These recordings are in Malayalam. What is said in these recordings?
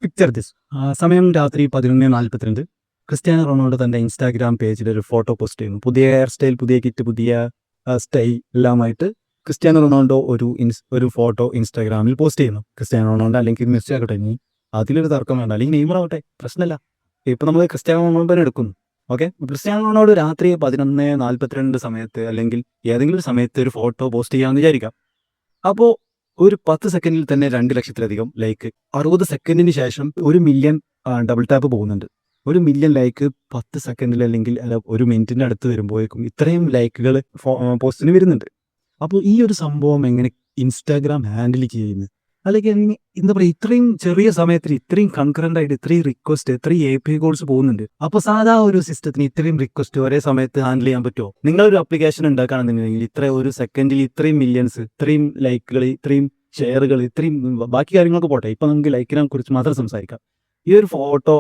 Picture this. സമയം രാത്രി 11:42. ക്രിസ്ത്യാനോ റൊണാൾഡോ തൻ്റെ ഇൻസ്റ്റാഗ്രാം പേജിൽ ഒരു ഫോട്ടോ പോസ്റ്റ് ചെയ്യുന്നു. പുതിയ ഹെയർ സ്റ്റൈൽ, പുതിയ കിറ്റ്, പുതിയ സ്റ്റൈൽ എല്ലാമായിട്ട് ക്രിസ്ത്യാനോ റൊണാൾഡോ ഒരു ഫോട്ടോ ഇൻസ്റ്റാഗ്രാമിൽ പോസ്റ്റ് ചെയ്യുന്നു. ക്രിസ്ത്യാനോ റൊണാൾഡോ അല്ലെങ്കിൽ മെസ്സി ആകട്ടെ, ഇനി അതിലൊരു തർക്കം വേണ്ട, അല്ലെങ്കിൽ നെയ്മർ ആവട്ടെ, പ്രശ്നമില്ല. ഇപ്പം നമ്മൾ ക്രിസ്ത്യാനോ റൊണാൾഡോനെ എടുക്കുന്നു. ഓക്കെ, ക്രിസ്ത്യാനോ റൊണാൾഡോ രാത്രി 11:42 സമയത്ത് അല്ലെങ്കിൽ ഏതെങ്കിലും ഒരു സമയത്ത് ഒരു ഫോട്ടോ പോസ്റ്റ് ചെയ്യാമെന്ന് വിചാരിക്കാം. അപ്പോൾ ഒരു 10 സെക്കൻഡിൽ തന്നെ 2 ലക്ഷത്തിലധികം ലൈക്ക്, 60 സെക്കൻഡിന് ശേഷം 1 മില്യൺ ഡബിൾ ടാപ്പ് പോകുന്നുണ്ട്. 1 മില്യൺ ലൈക്ക് 10 സെക്കൻഡിൽ അല്ലെങ്കിൽ ഒരു മിനിറ്റിൻ്റെ അടുത്ത് വരുമ്പോഴേക്കും ഇത്രയും ലൈക്കുകൾ പോസ്റ്റിന് വരുന്നുണ്ട്. അപ്പോൾ ഈ ഒരു സംഭവം എങ്ങനെ ഇൻസ്റ്റാഗ്രാം ഹാൻഡിൽ ചെയ്യുന്നു? അല്ലെങ്കിൽ എന്താ പറയുക, ഇത്രയും ചെറിയ സമയത്തിൽ ഇത്രയും കൺകറന്റ് ആയിട്ട് ഇത്രയും റിക്വസ്റ്റ്, ഇത്രയും API കോൾസ് പോകുന്നുണ്ട്. അപ്പോൾ സാധാ ഒരു സിസ്റ്റത്തിന് ഇത്രയും റിക്വസ്റ്റ് ഒരേ സമയത്ത് ഹാൻഡിൽ ചെയ്യാൻ പറ്റുമോ? നിങ്ങളൊരു ആപ്ലിക്കേഷൻ ഉണ്ടാക്കുകയാണെന്നുണ്ടെങ്കിൽ ഇത്ര ഒരു സെക്കൻഡിൽ ഇത്രയും മില്യൺസ്, ഇത്രയും ലൈക്കുകൾ, ഇത്രയും ഷെയറുകൾ, ഇത്രയും ബാക്കി കാര്യങ്ങളൊക്കെ പോട്ടെ, ഇപ്പം നമുക്ക് ലൈക്കിനെ കുറിച്ച് മാത്രം സംസാരിക്കാം. ഈ ഒരു ഫോട്ടോ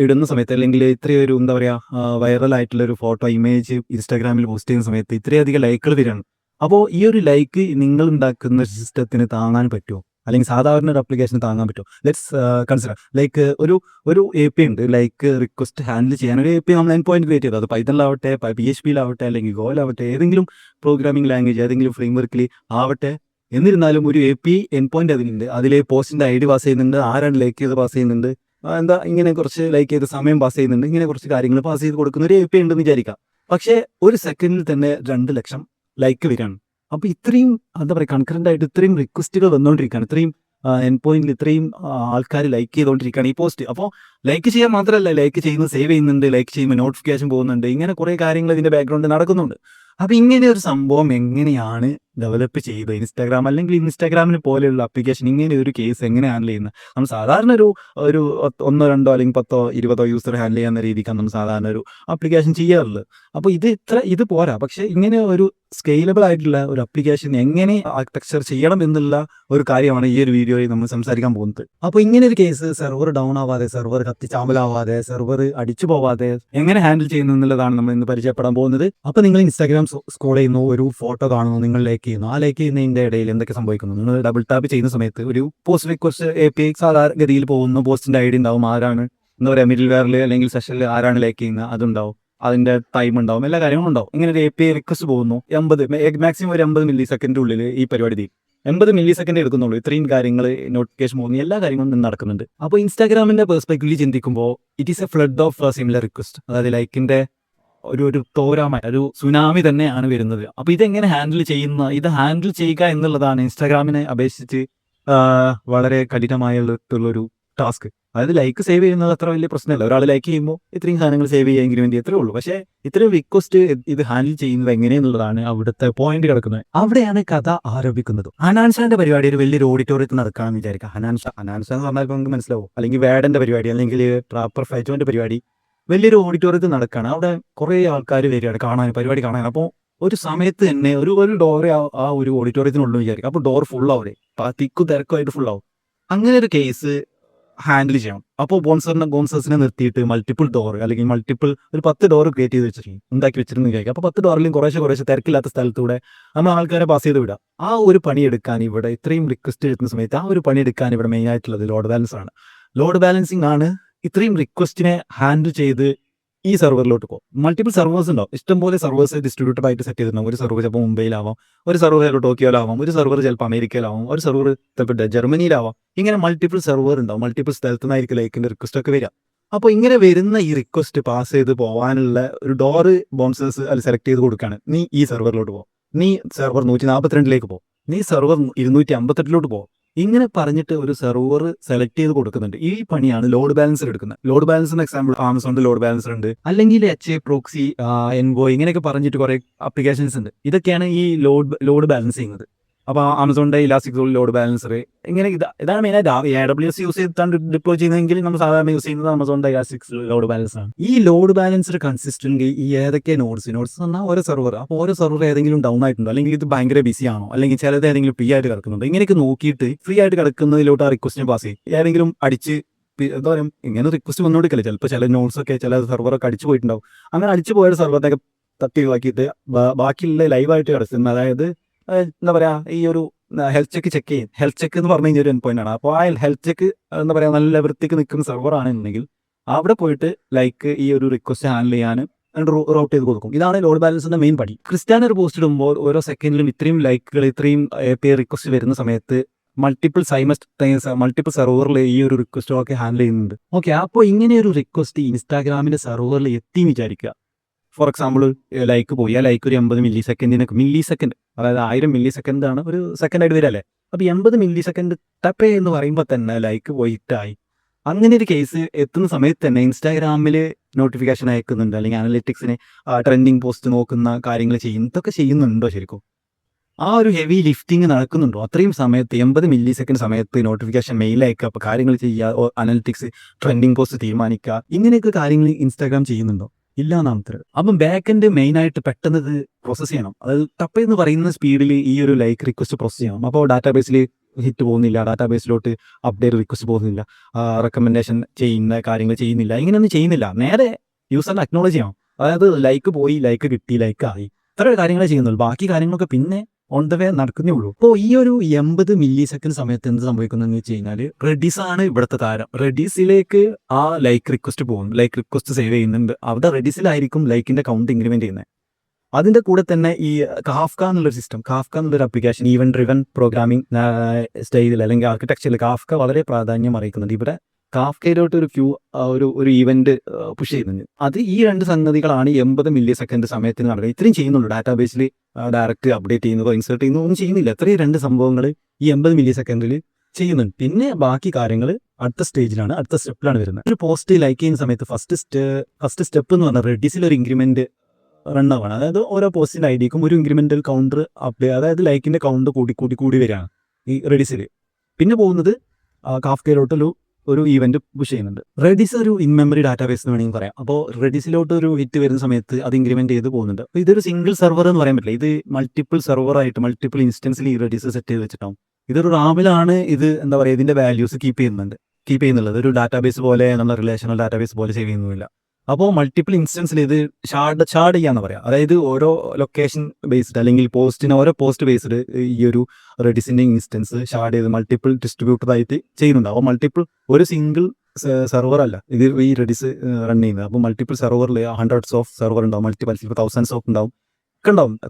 ഇടുന്ന സമയത്ത് അല്ലെങ്കിൽ ഇത്രയും ഒരു എന്താ പറയുക വൈറൽ ആയിട്ടുള്ള ഒരു ഫോട്ടോ ഇമേജ് ഇൻസ്റ്റാഗ്രാമിൽ പോസ്റ്റ് ചെയ്യുന്ന സമയത്ത് ഇത്രയധികം ലൈക്കുകൾ വരികയാണ്. അപ്പോൾ ഈ ഒരു ലൈക്ക് നിങ്ങൾ ഉണ്ടാക്കുന്ന സിസ്റ്റത്തിന് താങ്ങാൻ പറ്റുമോ? അല്ലെങ്കിൽ സാധാരണ ഒരു ആപ്ലിക്കേഷന് താങ്ങാൻ പറ്റുമോ? ലെറ്റ്സ് കൺസിഡർ ലൈക്ക് ഒരു API ഉണ്ട്, ലൈക്ക് റിക്വസ്റ്റ് ഹാൻഡിൽ ചെയ്യാൻ ഒരു API നമ്മൾ എൻ പോയിന്റ് ക്രിയേറ്റ് ചെയ്തു. അത് പൈത്തണിലാവട്ടെ, PHP-ലാവട്ടെ, അല്ലെങ്കിൽ ഗോയിലാവട്ടെ, ഏതെങ്കിലും പ്രോഗ്രാമിംഗ് ലാംഗ്വേജ്, ഏതെങ്കിലും ഫ്രെയിം വർക്കിൽ ആവട്ടെ. എന്നിരുന്നാലും ഒരു API എൻ പോയിന്റ് അതിലുണ്ട്. അതിൽ പോസ്റ്റിൻ്റെ ID പാസ് ചെയ്യുന്നുണ്ട്, ആരാണ് ലൈക്ക് ചെയ്ത് പാസ് ചെയ്യുന്നുണ്ട്, ഇങ്ങനെ കുറച്ച് ലൈക്ക് ചെയ്ത് സമയം പാസ് ചെയ്യുന്നുണ്ട്, ഇങ്ങനെ കുറച്ച് കാര്യങ്ങൾ പാസ് ചെയ്ത് കൊടുക്കുന്ന ഒരു API ഉണ്ടെന്ന് വിചാരിക്കാം. പക്ഷേ ഒരു സെക്കൻഡിൽ തന്നെ 2 ലക്ഷം ലൈക്ക് വരികയാണ്. അപ്പോൾ ഇത്രയും എന്താ പറയുക കൺകറന്റ് ആയിട്ട് ഇത്രയും റിക്വസ്റ്റുകൾ വന്നുകൊണ്ടിരിക്കുകയാണ്, ഇത്രയും എൻ പോയിന്റിൽ ഇത്രയും ആൾക്കാർ ലൈക്ക് ചെയ്തുകൊണ്ടിരിക്കുകയാണ് ഈ പോസ്റ്റ്. അപ്പോൾ ലൈക്ക് ചെയ്യാൻ മാത്രമല്ല, ലൈക്ക് ചെയ്യുന്നത് സേവ് ചെയ്യുന്നുണ്ട്, ലൈക്ക് ചെയ്യുമ്പോൾ നോട്ടിഫിക്കേഷൻ പോകുന്നുണ്ട്, ഇങ്ങനെ കുറേ കാര്യങ്ങൾ ഇതിൻ്റെ ബാക്ക്ഗ്രൗണ്ടിൽ നടക്കുന്നുണ്ട്. അപ്പോൾ ഇങ്ങനെ ഒരു സംഭവം എങ്ങനെയാണ് ഡെവലപ്പ് ചെയ്തത് ഇൻസ്റ്റാഗ്രാം, അല്ലെങ്കിൽ ഇൻസ്റ്റാഗ്രാമിന് പോലെയുള്ള ആപ്ലിക്കേഷൻ ഇങ്ങനെ ഒരു കേസ് എങ്ങനെ ഹാൻഡിൽ ചെയ്യുന്നത്? നമ്മൾ സാധാരണ ഒരു 1, 2 അല്ലെങ്കിൽ 10, 20 യൂസർ ഹാൻഡിൽ ചെയ്യുന്ന രീതിക്കാണ് നമ്മൾ സാധാരണ ഒരു ആപ്ലിക്കേഷൻ ചെയ്യാറുള്ളത്. അപ്പോൾ ഇത് പോരാ. പക്ഷേ ഇങ്ങനെ ഒരു സ്കെയിലബിൾ ആയിട്ടുള്ള ഒരു ആപ്ലിക്കേഷൻ എങ്ങനെ ആർക്കിടെക്ചർ ചെയ്യണം എന്നുള്ള ഒരു കാര്യമാണ് ഈ ഒരു വീഡിയോയിൽ നമ്മൾ സംസാരിക്കാൻ പോകുന്നത്. അപ്പോൾ ഇങ്ങനെ ഒരു കേസ് സെർവർ ഡൗൺ ആവാതെ, സെർവർ കത്തിച്ചാമ്പലാവാതെ, സെർവർ അടിച്ചു പോവാതെ എങ്ങനെ ഹാൻഡിൽ ചെയ്യുന്നു എന്നുള്ളതാണ് നമ്മൾ ഇന്ന് പരിചയപ്പെടാൻ പോകുന്നത്. അപ്പോൾ നിങ്ങൾ ഇൻസ്റ്റാഗ്രാം സ്ക്രോൾ ചെയ്യുന്നു, ഒരു ഫോട്ടോ കാണുന്നു, നിങ്ങൾ ലൈക്ക് ചെയ്യുന്നു. ആ ലൈക്ക് ചെയ്യുന്നതിൻ്റെ ഇടയിൽ എന്തൊക്കെ സംഭവിക്കുന്നു? നിങ്ങൾ ഡബിൾ ടാപ്പ് ചെയ്യുന്ന സമയത്ത് ഒരു പോസ്റ്റ് റിക്വസ്റ്റ് API സാധാരണഗതിയിൽ പോകുന്നു. പോസ്റ്റിൻ്റെ ID ഉണ്ടാവും, ആരാണ് എന്താ പറയുക മിഡിൽ വെയറിൽ അല്ലെങ്കിൽ സെഷനിൽ ആരാണ് ലൈക്ക് ചെയ്യുന്നത് അതുണ്ടാവും, അതിൻ്റെ ടൈം ഉണ്ടാവും, എല്ലാ കാര്യങ്ങളും ഉണ്ടാവും. ഇങ്ങനെ ഒരു API റിക്വസ്റ്റ് പോകുന്നു. മാക്സിമം ഒരു 80 മില്ലി സെക്കൻഡിനുള്ളിൽ ഈ പരിപാടി തീരും. 80 മില്ലി സെക്കൻഡ് എടുക്കുന്നുള്ളൂ. ഇത്രയും കാര്യങ്ങൾ നോട്ടിഫിക്കേഷൻ പോകുന്നു, എല്ലാ കാര്യങ്ങളും നടക്കുന്നുണ്ട്. അപ്പോൾ ഇൻസ്റ്റാഗ്രാമിൻ്റെ പെർസ്പെക്റ്റീവിൽ ചിന്തിക്കുമ്പോൾ it is A flood of similar request. അതായത് ലൈക്കിൻ്റെ ഒരു തോരാമ, ഒരു സുനാമി തന്നെയാണ് വരുന്നത്. അപ്പോൾ ഇതെങ്ങനെ ഹാൻഡിൽ ഇത് ഹാൻഡിൽ ചെയ്യുക എന്നുള്ളതാണ് ഇൻസ്റ്റാഗ്രാമിനെ അപേക്ഷിച്ച് വളരെ കഠിനമായിട്ടുള്ളൊരു ടാസ്ക്. അതായത് ലൈക്ക് സേവ് ചെയ്യുന്നത് അത്ര വലിയ പ്രശ്നമല്ല. ഒരാൾ ലൈക്ക് ചെയ്യുമ്പോൾ ഇത്രയും സാധനങ്ങൾ സേവ് ചെയ്യാമെങ്കിലും വേണ്ടി എത്രയേ ഉള്ളൂ. പക്ഷേ ഇത്രയും റിക്വസ്റ്റ് ഇത് ഹാൻഡിൽ ചെയ്യുന്നത് എങ്ങനെയെന്നുള്ളതാണ് അവിടുത്തെ പോയിന്റ് കിടക്കുന്നത്. അവിടെയാണ് കഥ ആരംഭിക്കുന്നത്. ഹനാൻഷാന്റെ പരിപാടി ഒരു വലിയൊരു ഓഡിറ്റോറിയത്തിൽ നടക്കാമെന്ന് വിചാരിക്കാം. ഹനാൻഷ എന്ന് പറഞ്ഞാൽ നമുക്ക് മനസ്സിലാവും. അല്ലെങ്കിൽ വേഡന്റെ പരിപാടി, അല്ലെങ്കിൽ പ്രാപ്പർ ഫൈറ്റോന്റെ പരിപാടി വലിയൊരു ഓഡിറ്റോറിയത്തിൽ നടക്കുകയാണ്. അവിടെ കുറേ ആൾക്കാർ വരികയാണ് പരിപാടി കാണാൻ. അപ്പോൾ ഒരു സമയത്ത് തന്നെ ഒരു ഡോർ ആ ഒരു ഓഡിറ്റോറിയത്തിനുള്ളൂ വിചാരിക്കും. അപ്പോൾ ഡോർ ഫുള്ളാവൂലേ, തിരക്കുമായിട്ട് ഫുള്ളാവും. അങ്ങനെ ഒരു കേസ് ഹാൻഡിൽ ചെയ്യണം. അപ്പോൾ ബോൺസേഴ്സിനെ നിർത്തിയിട്ട് മൾട്ടിപ്പിൾ ഡോർ അല്ലെങ്കിൽ ഒരു 10 ഡോർ ക്രിയേറ്റ് ചെയ്ത് ഉണ്ടാക്കി വെച്ചിരുന്നു വിചാരിക്കും. അപ്പോൾ 10 ഡോറിലും കുറേശ്ശെ തിരക്കില്ലാത്ത സ്ഥലത്തൂടെ നമ്മൾ ആൾക്കാരെ പാസ് ചെയ്ത് വിടാം. ആ ഒരു പണിയെടുക്കാൻ ഇവിടെ ഇത്രയും റിക്വസ്റ്റ് എഴുതുന്ന സമയത്ത് ആ ഒരു പണിയെടുക്കാൻ ഇവിടെ മെയിൻ ആയിട്ടുള്ളത് ലോഡ് ബാലൻസ് ആണ്. ലോഡ് ബാലൻസിങ് ആണ് ഇത്രയും റിക്വസ്റ്റിനെ ഹാൻഡിൽ ചെയ്ത് ഈ സെർവറിലോട്ട് പോകും. മൾട്ടിപ്പിൾ സെർവേഴ്സ് ഉണ്ടാവും, ഇഷ്ടംപോലെ സെർവേഴ്സ് ഡിസ്ട്രിബ്യൂട്ടഡ് ആയിട്ട് സെറ്റ് ചെയ്തിട്ടുണ്ടാവും. ഒരു സെർവർ ചിലപ്പോൾ മുംബൈയിലാവാം, ഒരു സെർവർ ചിലപ്പോൾ ടോക്കിയോയിലാവാം, ഒരു സെർവർ ചിലപ്പോൾ അമേരിക്കയിലാവാം, ഒരു സെർവർ ചിലപ്പോൾ ജർമ്മനിയിലാവാം. ഇങ്ങനെ മൾട്ടിപ്പിൾ സെർവർ ഉണ്ടാവും. മൾട്ടിപ്പിൾ സ്ഥലത്തു നിന്നായിരിക്കും ലൈക്കിൻ്റെ റിക്വസ്റ്റ് ഒക്കെ വരിക. അപ്പോൾ ഇങ്ങനെ വരുന്ന ഈ റിക്വസ്റ്റ് പാസ് ചെയ്ത് പോകാനുള്ള ഒരു ഡോറ് ബോൺസേഴ്സ് അത് സെലക്ട് ചെയ്ത് കൊടുക്കുകയാണ്. നീ ഈ സെർവറിലോട്ട് പോകും, നീ സെർവർ 142 പോകും, നീ സെർവർ 258 പോകും. ഇങ്ങനെ പറഞ്ഞിട്ട് ഒരു സെർവർ സെലക്ട് ചെയ്ത് കൊടുക്കുന്നുണ്ട്. ഈ പണിയാണ് ലോഡ് ബാലൻസർ എടുക്കുന്നത്. ലോഡ് ബാലൻസറിന് എക്സാമ്പിൾ ആമസോണിന്റെ ലോഡ് ബാലൻസർ ഉണ്ട്, അല്ലെങ്കിൽ HA പ്രോക്സി, എൻവോയ്, ഇങ്ങനെയൊക്കെ പറഞ്ഞിട്ട് കുറെ ആപ്ലിക്കേഷൻസ് ഉണ്ട്. ഇതൊക്കെയാണ് ഈ ലോഡ് ബാലൻസ് ചെയ്യുന്നത്. അപ്പോൾ ആമസോണിന്റെ ഇലാസ്റ്റിക് ലോഡ് ബാലൻസർ ഇങ്ങനെ ഇതാണ് മെയിനായിട്ട് AWS യൂസ് ചെയ്തിട്ടാണ് ഡിപ്ലോയ് ചെയ്യുന്നതെങ്കിൽ നമ്മൾ സാധാരണ യൂസ് ചെയ്യുന്നത് ആമസോണിന്റെ ഇലാസ്റ്റിക് ലോഡ് ബാലൻസർ ആണ്. ഈ ലോഡ് ബാലൻസർ കൺസിസ്റ്റന്റ് ഈ ഏതൊക്കെ നോട്ട്സ് പറഞ്ഞാൽ ഓരോ സെർവർ. അപ്പോൾ ഓരോ സെർവർ ഏതെങ്കിലും ഡൗൺ ആയിട്ടുണ്ടോ, അല്ലെങ്കിൽ ഇത് ഭയങ്കര ബിസി ആണോ, അല്ലെങ്കിൽ ചിലത് ഏതെങ്കിലും ഫ്രീ ആയിട്ട് കിടക്കുന്നുണ്ടോ, ഇങ്ങനെയൊക്കെ നോക്കിയിട്ട് ഫ്രീ ആയിട്ട് കിടക്കുന്നതിലോട്ട് ആ റിക്വസ്റ്റിനെ പാസ് ചെയ്യും. ഏതെങ്കിലും അടിച്ച് എന്താ പറയുക ഇങ്ങനെ റിക്വസ്റ്റ് വന്നുകൊടുക്കില്ല. ചിലപ്പോൾ ചില നോട്ട്സൊക്കെ ചില സെർവറൊക്കെ അടിച്ചു പോയിട്ടുണ്ടാവും. അങ്ങനെ അടിച്ചു പോയ സെർവറിനൊക്കെ തട്ടി ഒഴിവാക്കിയിട്ട് ബാക്കിയുള്ള ലൈവായിട്ട് കിടക്കുന്നത്, അതായത് എന്താ പറയുക ഈ ഒരു ഹെൽത്ത് ചെക്ക് ചെയ്യും. ഹെൽത്ത് ചെക്ക് എന്ന് പറഞ്ഞു കഴിഞ്ഞാൽ ഒരു എൻ പോയിന്റ് ആണ്. അപ്പോൾ ആ ഹെൽത്ത് ചെക്ക് എന്താ പറയുക നല്ല വൃത്തിക്ക് നിൽക്കുന്ന സെർവർ ആണെന്നുണ്ടെങ്കിൽ അവിടെ പോയിട്ട് ലൈക്ക് ഈ ഒരു റിക്വസ്റ്റ് ഹാൻഡിൽ ചെയ്യാനും റൗട്ട് ചെയ്ത് കൊടുക്കും. ഇതാണ് ലോഡ് ബാലൻസിന്റെ മെയിൻ പടി. ക്രിസ്ത്യാനോ ഒരു പോസ്റ്റ് ഇടുമ്പോൾ ഓരോ സെക്കൻഡിലും ഇത്രയും ലൈക്കുകൾ ഇത്രയും API റിക്വസ്റ്റ് വരുന്ന സമയത്ത് മൾട്ടിപ്പിൾ സെർവറിൽ ഈ ഒരു റിക്വസ്റ്റൊക്കെ ഹാൻഡിൽ ചെയ്യുന്നുണ്ട്. ഓക്കെ, അപ്പോൾ ഇങ്ങനെ ഒരു റിക്വസ്റ്റ് ഇൻസ്റ്റാഗ്രാമിന്റെ സെർവറിൽ എത്തി വിചാരിക്കുക. ഫോർ എക്സാമ്പിൾ ലൈക്ക് പോയി, ആ ലൈക്ക് ഒരു 80 മില്ലി സെക്കൻഡ്, അതായത് 1000 മില്ലി സെക്കൻഡ് ആണ് ഒരു സെക്കൻഡായിട്ട് വരല്ലേ. അപ്പോൾ 80 മില്ലി സെക്കൻഡ് ടപ്പ് എന്ന് പറയുമ്പോൾ തന്നെ ലൈക്ക് പോയി ഹിറ്റായി. അങ്ങനെ ഒരു കേസ് എത്തുന്ന സമയത്ത് തന്നെ ഇൻസ്റ്റാഗ്രാമിൽ നോട്ടിഫിക്കേഷൻ അയക്കുന്നുണ്ട്, അല്ലെങ്കിൽ അനലിറ്റിക്സിന് ട്രെൻഡിങ് പോസ്റ്റ് നോക്കുന്ന കാര്യങ്ങൾ ഇതൊക്കെ ചെയ്യുന്നുണ്ടോ ശരിക്കും? ആ ഒരു ഹെവി ലിഫ്റ്റിംഗ് നടക്കുന്നുണ്ടോ? അത്രയും സമയത്ത് 80 മില്ലി സെക്കൻഡ് സമയത്ത് നോട്ടിഫിക്കേഷൻ മെയിൽ അയക്കുക, അപ്പോൾ കാര്യങ്ങൾ ചെയ്യുക, അനലിറ്റിക്സ് ട്രെൻഡിങ് പോസ്റ്റ് തീരുമാനിക്കുക, ഇങ്ങനെയൊക്കെ കാര്യങ്ങൾ ഇൻസ്റ്റാഗ്രാം ചെയ്യുന്നുണ്ടോ? ഇല്ല എന്നാണ് ഉത്തരം. അപ്പം ബാക്ക് എൻഡ് മെയിൻ ആയിട്ട് പെട്ടെന്ന് ഇത് പ്രോസസ് ചെയ്യണം. അതായത് ടപ്പ് എന്ന് പറയുന്ന സ്പീഡിൽ ഈ ഒരു ലൈക്ക് റിക്വസ്റ്റ് പ്രോസസ് ചെയ്യണം. അപ്പോൾ ഡാറ്റാബേസിൽ ഹിറ്റ് പോകുന്നില്ല, ഡാറ്റാബേസിലോട്ട് അപ്ഡേറ്റ് റിക്വസ്റ്റ് പോകുന്നില്ല, റെക്കമെൻഡേഷൻ ചെയ്യുന്ന കാര്യങ്ങൾ ചെയ്യുന്നില്ല, ഇങ്ങനെയൊന്നും ചെയ്യുന്നില്ല. നേരെ യൂസറിനെ അക്നോളജ് ചെയ്യണം. അതായത് ലൈക്ക് പോയി, ലൈക്ക് കിട്ടി, ലൈക്ക് ആയി, ഇത്ര കാര്യങ്ങളെ ചെയ്യുന്നുള്ളൂ. ബാക്കി കാര്യങ്ങളൊക്കെ പിന്നെ ഓൺ ദ വേ നടക്കുന്നേ ഉള്ളൂ. അപ്പോൾ ഈ ഒരു 80 മില്ലി സെക്കൻഡ് സമയത്ത് എന്ത് സംഭവിക്കുന്നതെന്ന് വെച്ച് കഴിഞ്ഞാൽ റെഡിസ് ആണ് ഇവിടുത്തെ താരം. റെഡിസിലേക്ക് ആ ലൈക്ക് റിക്വസ്റ്റ് പോകുന്നു, ലൈക്ക് റിക്വസ്റ്റ് സേവ് ചെയ്യുന്നുണ്ട്. അവിടെ റെഡിസിലായിരിക്കും ലൈക്കിന്റെ കൗണ്ട് ഇൻക്രിമെന്റ് ചെയ്യുന്നത്. അതിന്റെ കൂടെ തന്നെ ഈ കാഫ്ക എന്നുള്ളൊരു സിസ്റ്റം, കാഫ്ക എന്നുള്ളൊരു ആപ്ലിക്കേഷൻ, ഈവന്റ് ഡ്രിവൻ പ്രോഗ്രാമിംഗ് സ്റ്റൈലിൽ അല്ലെങ്കിൽ ആർക്കിടെക്ചറിൽ കാഫ്ക വളരെ പ്രാധാന്യം അറിയിക്കുന്നുണ്ട്. ഇവിടെ കാഫ്കയിലോട്ട് ഒരു ഈവന്റ് പുഷ് ചെയ്യുന്നുണ്ട്. അത് ഈ രണ്ട് സംഗതികളാണ് 80 മില്ലി സെക്കൻഡ് സമയത്തിന് നടക്കുന്നത്. ഇത്രയും ചെയ്യുന്നുള്ളൂ. ഡാറ്റാബേസിൽ ഡയറക്റ്റ് അപ്ഡേറ്റ് ചെയ്യുന്നതോ ഇൻസേർട്ട് ചെയ്യുന്നതോ ഒന്നും ചെയ്യുന്നില്ല. ഇത്രയും രണ്ട് സംഭവങ്ങൾ ഈ 80 മില്ലി സെക്കൻഡിൽ ചെയ്യുന്നുണ്ട്. പിന്നെ ബാക്കി കാര്യങ്ങൾ അടുത്ത സ്റ്റെപ്പിലാണ് വരുന്നത്. ഒരു പോസ്റ്റ് ലൈക്ക് ചെയ്യുന്ന സമയത്ത് ഫസ്റ്റ് സ്റ്റെപ്പ് എന്ന് പറഞ്ഞാൽ റെഡിസിൽ ഒരു ഇൻക്രിമെന്റ് റൺ ആവാണ്. അതായത് ഓരോ പോസ്റ്റിന്റെ ഐഡിക്കും ഒരു ഇൻക്രിമെന്റൽ കൗണ്ടർ അപ്ഡേറ്റ്, അതായത് ലൈക്കിന്റെ കൗണ്ട് കൂടി വരികയാണ് ഈ റെഡിസിൽ. പിന്നെ പോകുന്നത് കാഫ്കയിലോട്ട് ഒരു ഈവന്റ് പുഷ് ചെയ്യുന്നുണ്ട്. റെഡിസ് ഒരു ഇൻ മെമ്മറി ഡാറ്റാബേസ് എന്ന് വേണമെങ്കിൽ പറയാം. അപ്പോൾ റെഡിസിലോട്ട് ഒരു ഹിറ്റ് വരുന്ന സമയത്ത് അത് ഇൻക്രിമെന്റ് ചെയ്ത് പോകുന്നുണ്ട്. അപ്പോൾ ഇതൊരു സിംഗിൾ സെർവർ എന്ന് പറയാൻ പറ്റില്ല. ഇത് മൾട്ടിപ്പിൾ സെർവറായിട്ട് മൾട്ടിപ്പിൾ ഇൻസ്റ്റൻസിൽ ഈ റെഡിസ് സെറ്റ് ചെയ്ത് വെച്ചിട്ടാവും. ഇതൊരു റാമിലാണ് ഇത് എന്താ പറയുക ഇതിന്റെ വാല്യൂസ് കീപ്പ് ചെയ്യുന്നുള്ളത്. ഒരു ഡാറ്റാബേസ് പോലെ നമ്മൾ റിലേഷണൽ ഡാറ്റാബേസ് പോലെ സേവ് ചെയ്യുന്നില്ല. അപ്പോൾ മൾട്ടിപ്പിൾ ഇൻസ്റ്റൻസിൽ ഇത് ഷാർഡ് ചെയ്യാന്ന് പറയാം. അതായത് ഓരോ ലൊക്കേഷൻ ബേസ്ഡ് അല്ലെങ്കിൽ ഓരോ പോസ്റ്റ് ബേസ്ഡ് ഈ ഒരു റെഡിസിന്റെ ഇൻസ്റ്റൻസ് ഷാർഡ് ചെയ്ത് മൾട്ടിപ്പിൾ ഡിസ്ട്രിബ്യൂട്ടഡ് ആയിട്ട് ചെയ്യുന്നുണ്ട്. അപ്പോൾ മൾട്ടിപ്പിൾ ഒരു സിംഗിൾ സെർവർ അല്ല ഇത് ഈ റെഡിസ് റൺ ചെയ്യുന്നത്. അപ്പോൾ മൾട്ടിപ്പിൾ സെർവറിൽ ഹൺഡ്രഡ്സ് ഓഫ് സെർവർ ഉണ്ടാവും, മൾട്ടിപ്പിൾ തൗസൻഡ്സ് ഓഫ് ഉണ്ടാവും.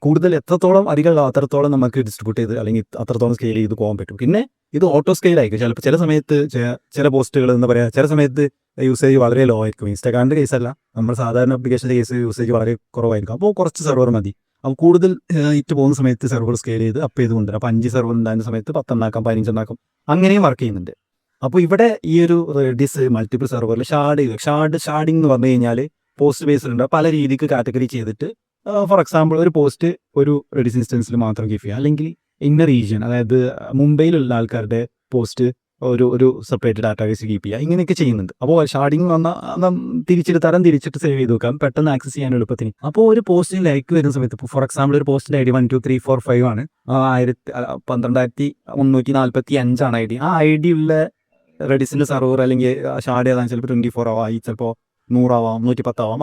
കൂടുതൽ എത്രത്തോളം അധികം അത്രത്തോളം നമുക്ക് ഡിസ്ട്രിബ്യൂട്ട് ചെയ്ത് അല്ലെങ്കിൽ അത്രത്തോളം സ്കെയിൽ ചെയ്ത് പോകാൻ പറ്റും. പിന്നെ ഇത് ഓട്ടോ സ്കെയിൽ ആയിരിക്കും. ചിലപ്പോൾ ചില സമയത്ത് ചില പോസ്റ്റുകൾ എന്താ പറയുക, ചില സമയത്ത് യൂസേജ് വളരെ ലോ ആയിരിക്കും. ഇൻസ്റ്റാഗ്രാമിന്റെ കേസല്ല, നമ്മൾ സാധാരണ ആപ്ലിക്കേഷൻ്റെ കേസ് യൂസേജ് വളരെ കുറവായിരിക്കും. അപ്പോൾ കുറച്ച് സെർവർ മതി. അപ്പോൾ കൂടുതൽ ഹിറ്റ് പോകുന്ന സമയത്ത് സെർവർ സ്കെയിൽ ചെയ്ത് അപ്പ് ചെയ്തുകൊണ്ട് അപ്പോൾ 5 സെർവർ ഉണ്ടാകുന്ന സമയത്ത് 10 ഉണ്ടാക്കാം, 15 ഉണ്ടാക്കാം, അങ്ങനെയും വർക്ക് ചെയ്യുന്നുണ്ട്. അപ്പോൾ ഇവിടെ ഈ ഒരു റെഡിസ് മൾട്ടിപ്പിൾ സെർവറിൽ ഷാർഡിങ് എന്ന് പറഞ്ഞു കഴിഞ്ഞാൽ പോസ്റ്റ് ബേസ്ഡ് പല രീതിക്ക് കാറ്റഗറി ചെയ്തിട്ട് ഫോർ എക്സാമ്പിൾ ഒരു പോസ്റ്റ് ഒരു റെഡിസ് ഇൻസ്റ്റൻസിൽ മാത്രം കീപ്പ് ചെയ്യുക, അല്ലെങ്കിൽ ഇന്ന റീജിയൻ അതായത് മുംബൈയിലുള്ള ആൾക്കാരുടെ പോസ്റ്റ് ഒരു സെപ്പറേറ്റ് ഡാറ്റാബേസ് കീപ്പ് ചെയ്യുക, ഇങ്ങനെയൊക്കെ ചെയ്യുന്നുണ്ട്. അപ്പോൾ ഷാർഡിങ് വന്നാൽ തിരിച്ചിട്ട് സേവ് ചെയ്ത് വെക്കാം, പെട്ടെന്ന് ആക്സസ് ചെയ്യാൻ എളുപ്പത്തിന്. അപ്പോൾ ഒരു പോസ്റ്റിന് ലൈക്ക് വരുന്ന സമയത്ത് ഫോർ എക്സാമ്പിൾ ഒരു പോസ്റ്റിന്റെ ID 1 2 3 4 5 ആണ്, 12345 ആണ് ID. ആ ID ഉള്ള റെഡിസിന്റെ സെർവർ അല്ലെങ്കിൽ ഷാർഡ് ചെയ്താൽ ചിലപ്പോൾ 24 ആവാം, ചിലപ്പോൾ 100 ആവാം, 110 ആവാം.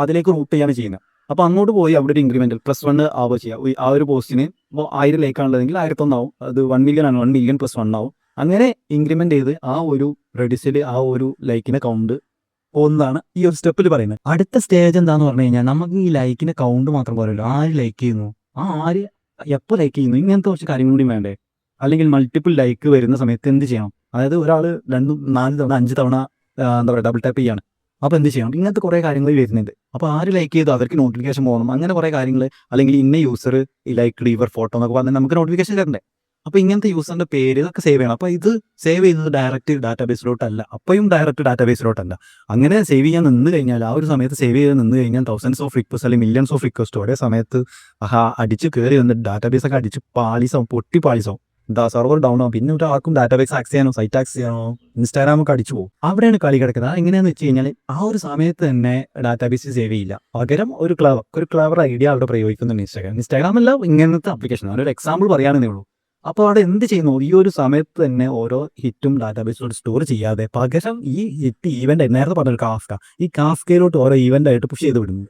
അതിലേക്ക് റൂട്ട് ചെയ്യാണ് ചെയ്യുന്നത്. അപ്പോൾ അങ്ങോട്ട് പോയി അവിടെ ഒരു ഇൻക്രിമെന്റൽ +1 ആവുക ചെയ്യുക. ആ ഒരു പോസ്റ്റിന് ഇപ്പോൾ 1000 ലൈക്കാണുള്ളതെങ്കിൽ 1001 ആവും, അത് 1 മില്യൺ ആണ്, 1 മില്യൺ +1 ആവും. അങ്ങനെ ഇൻക്രിമെന്റ് ചെയ്ത് ആ ഒരു റെഡിസിൽ ആ ഒരു ലൈക്കിന്റെ കൗണ്ട് പോകുന്നതാണ് ഈ ഒരു സ്റ്റെപ്പിൽ പറയുന്നത്. അടുത്ത സ്റ്റേജ് എന്താന്ന് പറഞ്ഞു കഴിഞ്ഞാൽ നമുക്ക് ഈ ലൈക്കിന്റെ കൗണ്ട് മാത്രം പോരല്ലോ, ആര് ലൈക്ക് ചെയ്യുന്നു, ആര് എപ്പോൾ ലൈക്ക് ചെയ്യുന്നു, ഇങ്ങനത്തെ കുറച്ച് കാര്യങ്ങൾ കൂടി വേണ്ടേ. അല്ലെങ്കിൽ മൾട്ടിപ്പിൾ ലൈക്ക് വരുന്ന സമയത്ത് എന്ത് ചെയ്യണം, അതായത് ഒരാൾ 2 4 തവണ 5 തവണ എന്താ പറയുക ഡബിൾ ടാപ്പ് ചെയ്യാണ്, അപ്പോൾ എന്ത് ചെയ്യണം, ഇങ്ങനത്തെ കുറേ കാര്യങ്ങൾ വരുന്നുണ്ട്. അപ്പോൾ ആര് ലൈക്ക് ചെയ്തു അവർക്ക് നോട്ടിഫിക്കേഷൻ പോകണം, അങ്ങനെ കുറേ കാര്യങ്ങൾ. അല്ലെങ്കിൽ ഇന്ന യൂസർ ലൈക്ക് യുവർ ഫോട്ടോ എന്നൊക്കെ പറഞ്ഞാൽ നമുക്ക് നോട്ടിഫിക്കേഷൻ തരണ്ടേ. അപ്പോൾ ഇങ്ങനത്തെ യൂസറിന്റെ പേര് ഇതൊക്കെ സേവ് ചെയ്യണം. അപ്പോൾ ഇത് സേവ് ചെയ്യുന്നത് ഡയറക്റ്റ് ഡാറ്റാബേസിലോട്ടല്ല, അപ്പോഴും ഡയറക്റ്റ് ഡാറ്റാബേസിലോട്ടല്ല. അങ്ങനെ സേവ് ചെയ്യാൻ നിന്ന് കഴിഞ്ഞാൽ ആ ഒരു സമയത്ത് സേവ് ചെയ്ത് നിന്ന് കഴിഞ്ഞാൽ തൗസൻഡ്സ് ഓഫ് റിക്വസ്റ്റ് അല്ലെങ്കിൽ മില്യൺസ് ഓഫ് റിക്വസ്റ്റ് ഒരേ സമയത്ത് അടിച്ച് കയറി വന്നിട്ട് ഡാറ്റാബേസൊക്കെ അടിച്ച് പൊട്ടി പാളിസാവും. സെർവർ ഡൗൺ ആവും. പിന്നെ ആർക്കും ഡാറ്റാബേസ് ആക്സസ് ചെയ്യാനോ സൈറ്റ് ആക്സസ് ചെയ്യാനോ ഇൻസ്റ്റാഗ്രാമൊക്കെ അടിച്ചു പോകും. അവിടെയാണ് കളി കിടക്കുന്നത്. എങ്ങനെയാണെന്ന് വെച്ച് കഴിഞ്ഞാൽ ആ ഒരു സമയത്ത് തന്നെ ഡാറ്റാബേസ് സേവ് ചെയ്യില്ല, പകരം ഒരു ക്ലവർ ഐഡിയ അവിടെ പ്രയോഗിക്കുന്നുണ്ട് ഇൻസ്റ്റാഗ്രാം അല്ല ഇങ്ങനത്തെ ആപ്ലിക്കേഷൻ. അതൊരു എക്സാമ്പിൾ പറയാനേ ഉള്ളൂ. അപ്പോൾ അവിടെ എന്ത് ചെയ്യുന്നു, ഈ ഒരു സമയത്ത് തന്നെ ഓരോ ഹിറ്റും ഡാറ്റാബേസിലോട്ട് സ്റ്റോർ ചെയ്യാതെ പകരം ഈ ഹിറ്റ് ഈവന്റ് നേരത്തെ പറഞ്ഞൊരു കാഫ്ക, ഈ കാഫ്കയിലോട്ട് ഓരോ ഈവന്റ് ആയിട്ട് പുഷ് ചെയ്ത് വിടുന്നു.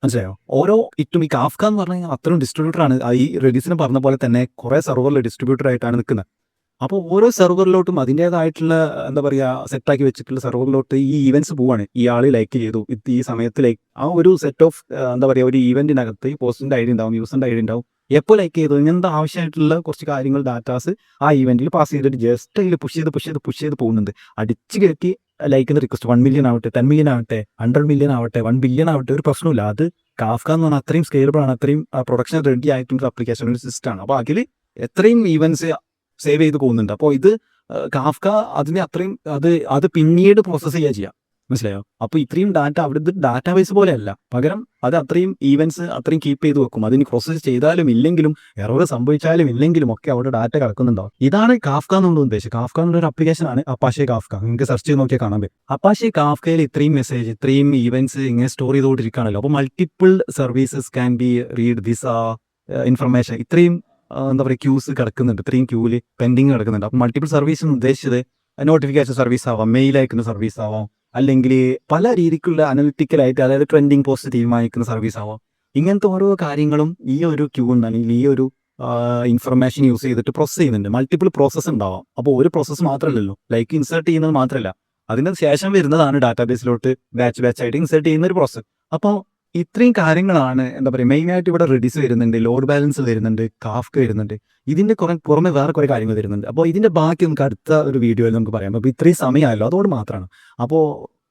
മനസ്സിലായോ? ഓരോ ഇറ്റും ഈ കാഫ്ക എന്ന് പറഞ്ഞു കഴിഞ്ഞാൽ അത്രയും ഡിസ്ട്രിബ്യൂട്ടർ ആണ്. ഈ റെഡിസിന് പറഞ്ഞ പോലെ തന്നെ കുറേ സെർവറിൽ ഡിസ്ട്രിബ്യൂട്ടർ ആയിട്ടാണ് നിൽക്കുന്നത്. അപ്പോൾ ഓരോ സെർവറിലോട്ടും അതിൻ്റേതായിട്ടുള്ള എന്താ പറയുക സെറ്റാക്കി വെച്ചിട്ടുള്ള സെർവറിലോട്ട് ഈ ഈവൻറ്റ്സ് പോവാണ്. ഈ ആൾ ലൈക്ക് ചെയ്തു, ഈ സമയത്ത് ലൈക്ക് ആ ഒരു സെറ്റ് ഓഫ് എന്താ പറയുക ഒരു ഈവൻറ്റിനകത്ത് ഈ പോസ്റ്റിൻ്റെ ഐഡി ഉണ്ടാവും, യൂസറിൻ്റെ ഐഡി ഉണ്ടാവും, എപ്പോൾ ലൈക്ക് ചെയ്തു ഇങ്ങനത്തെ ആവശ്യമായിട്ടുള്ള കുറച്ച് കാര്യങ്ങൾ ഡാറ്റാസ് ആ ഈവൻറ്റിൽ പാസ് ചെയ്തിട്ട് ജസ്റ്റ് അതിൽ പുഷ് ചെയ്ത് പോകുന്നുണ്ട്. അടിച്ച് കയറ്റി ലൈക്കിന് റിക്വസ്റ്റ് 1 മില്യൺ ആവട്ടെ, 10 മില്യൺ ആവട്ടെ, 100 മില്യൺ ആവട്ടെ, 1 ബില്യൺ ആവട്ടെ, ഒരു പ്രശ്നമില്ല. അത് കാഫ്ക എന്ന് പറഞ്ഞാൽ അത്രയും സ്കെയിലബിൾ ആണ്, അത്രയും പ്രൊഡക്ഷൻ റെഡി ആയിട്ടുള്ള ആപ്ലിക്കേഷൻ ഒരു സിസ്റ്റമാണ്. അപ്പോൾ അതിൽ എത്രയും ഈവൻസ് സേവ് ചെയ്ത് പോകുന്നുണ്ട്. അപ്പോൾ ഇത് കാഫ്ക അതിനെ അത്രയും അത് പിന്നീട് പ്രോസസ്സ് ചെയ്യാം. മനസ്സിലായോ? അപ്പോൾ ഇത്രയും ഡാറ്റ അവിടുത്തെ ഡാറ്റാബേസ് പോലെയല്ല, പകരം അത് അത്രയും ഈവൻസ് അത്രയും കീപ്പ് ചെയ്ത് വെക്കും. അതിന് പ്രോസസ്സ് ചെയ്താലും ഇല്ലെങ്കിലും എറർ സംഭവിച്ചാലും ഇല്ലെങ്കിലും ഒക്കെ അവിടെ ഡാറ്റ കിടക്കുന്നുണ്ടാവും. ഇതാണ് കാഫ്ക എന്നുള്ള ഉദ്ദേശം. കാഫ്ക എന്നൊരു ആപ്ലിക്കേഷൻ ആണ് അപ്പാഷെ കാഫ്ക. നിങ്ങൾക്ക് സെർച്ച് ചെയ്ത് നോക്കിയാൽ കാണാൻ പറ്റും. അപ്പാഷെ കാഫ്കയിൽ ഇത്രയും മെസ്സേജ്, ഇത്രയും ഈവൻസ് ഇങ്ങനെ സ്റ്റോർ ചെയ്തുകൊണ്ടിരിക്കുകയാണല്ലോ. അപ്പോൾ multiple services can be read this information. ഇത്രയും എന്താ പറയുക ക്യൂസ് കിടക്കുന്നുണ്ട്, ഇത്രയും ക്യൂവിൽ പെൻഡിങ് കിടക്കുന്നുണ്ട്. അപ്പോൾ മൾട്ടിപ്പിൾ സർവീസ് ഉദ്ദേശിച്ചത് നോട്ടിഫിക്കേഷൻ സർവീസ് ആവാം, മെയിൽ അയക്കുന്ന സർവീസ് ആവാം, അല്ലെങ്കിൽ പല രീതിക്കുള്ള അനലിറ്റിക്കലായിട്ട് അതായത് ട്രെൻഡിങ് പോസ്റ്റ് തീരുമാനിക്കുന്ന സർവീസ് ആവാം. ഇങ്ങനത്തെ ഓരോ കാര്യങ്ങളും ഈ ഒരു ക്യൂ ഉണ്ടെങ്കിൽ ഈ ഒരു ഇൻഫർമേഷൻ യൂസ് ചെയ്തിട്ട് പ്രോസസ് ചെയ്യുന്നുണ്ട്. മൾട്ടിപ്പിൾ പ്രോസസ്സ് ഉണ്ടാവാം. അപ്പോൾ ഒരു പ്രോസസ്സ് മാത്രമല്ലല്ലോ, ലൈക്ക് ഇൻസേർട്ട് ചെയ്യുന്നത് മാത്രമല്ല, അതിന് ശേഷം വരുന്നതാണ് ഡാറ്റാബേസിലോട്ട് ബാച്ച് ആയിട്ട് ഇൻസേർട്ട് ചെയ്യുന്ന ഒരു പ്രോസസ്സ്. അപ്പോൾ ഇത്രയും കാര്യങ്ങളാണ് എന്താ പറയുക മെയിനായിട്ട് ഇവിടെ റെഡിസ് വരുന്നുണ്ട്, ലോഡ് ബാലൻസ് വരുന്നുണ്ട്, കാഫ്ക വരുന്നുണ്ട്. ഇതിൻ്റെ പുറമെ വേറെ കുറേ കാര്യങ്ങൾ വരുന്നുണ്ട്. അപ്പോൾ ഇതിൻ്റെ ബാക്കി നമുക്ക് അടുത്ത ഒരു വീഡിയോയിൽ നമുക്ക് പറയാം. അപ്പോൾ ഇത്രയും സമയമായല്ലോ, അതോട് മാത്രമാണ്. അപ്പോൾ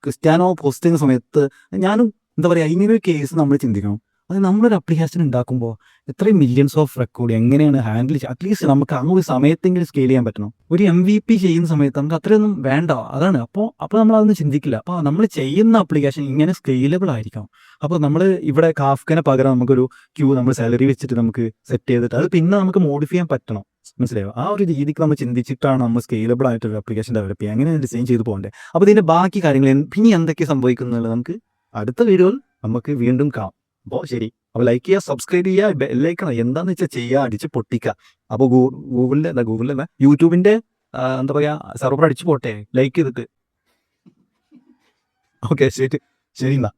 ക്രിസ്ത്യാനോ പോസ്റ്റ് ചെയ്യുന്ന സമയത്ത് ഞാനും എന്താ പറയുക ഇങ്ങനൊരു കേസ് നമ്മൾ ചിന്തിക്കണം. അത് നമ്മളൊരു അപ്ലിക്കേഷൻ ഉണ്ടാക്കുമ്പോൾ എത്രയും മില്യൺസ് ഓഫ് റെക്കോർഡ് എങ്ങനെയാണ് ഹാൻഡിൽ ചെയ്യുക? അറ്റ്ലീസ്റ്റ് നമുക്ക് ആ ഒരു സമയത്തെങ്കിലും സ്കെയിൽ ചെയ്യാൻ പറ്റണം. ഒരു MVP ചെയ്യുന്ന സമയത്ത് നമുക്ക് അത്രയൊന്നും വേണ്ട. അതാണ് അപ്പോൾ നമ്മൾ അതൊന്നും ചിന്തിക്കില്ല. അപ്പോൾ നമ്മൾ ചെയ്യുന്ന അപ്ലിക്കേഷൻ ഇങ്ങനെ സ്കെയിലബിൾ ആയിരിക്കണം. അപ്പോൾ നമ്മൾ ഇവിടെ കാഫ്കനെ പകരം നമുക്കൊരു ക്യൂ നമ്മൾ സാലറി വെച്ചിട്ട് നമുക്ക് സെറ്റ് ചെയ്തിട്ട് അത് പിന്നെ നമുക്ക് മോഡിഫൈ ചെയ്യാൻ പറ്റണം. മനസ്സിലായോ? ആ ഒരു രീതിക്ക് നമ്മൾ ചിന്തിച്ചിട്ടാണ് നമ്മൾ സ്കെയിലബിൾ ആയിട്ടൊരു അപ്ലിക്കേഷൻ ഡെവലപ്പ് ചെയ്യുക. അങ്ങനെ ഡിസൈൻ ചെയ്ത് പോകണ്ടേ. അപ്പോൾ ഇതിൻ്റെ ബാക്കി കാര്യങ്ങൾ ഇനി എന്തൊക്കെ സംഭവിക്കുന്നുള്ളത് നമുക്ക് അടുത്ത വീഡിയോയിൽ നമുക്ക് വീണ്ടും കാണാം. അപ്പോൾ ശരി. അപ്പോൾ ലൈക്ക് ചെയ്യുക, സബ്സ്ക്രൈബ് ചെയ്യുക, ബെല്ലൈക്കൺ എന്താണെന്ന് വെച്ചാൽ ചെയ്യുക, അടിച്ച് പൊട്ടിക്കുക. അപ്പോൾ ഗൂഗിളിൽ യൂട്യൂബിൻ്റെ എന്താ പറയുക സെർവർ അടിച്ച് പോട്ടെ ലൈക്ക് ചെയ്തിട്ട്. ഓക്കെ ശരി എന്നാ.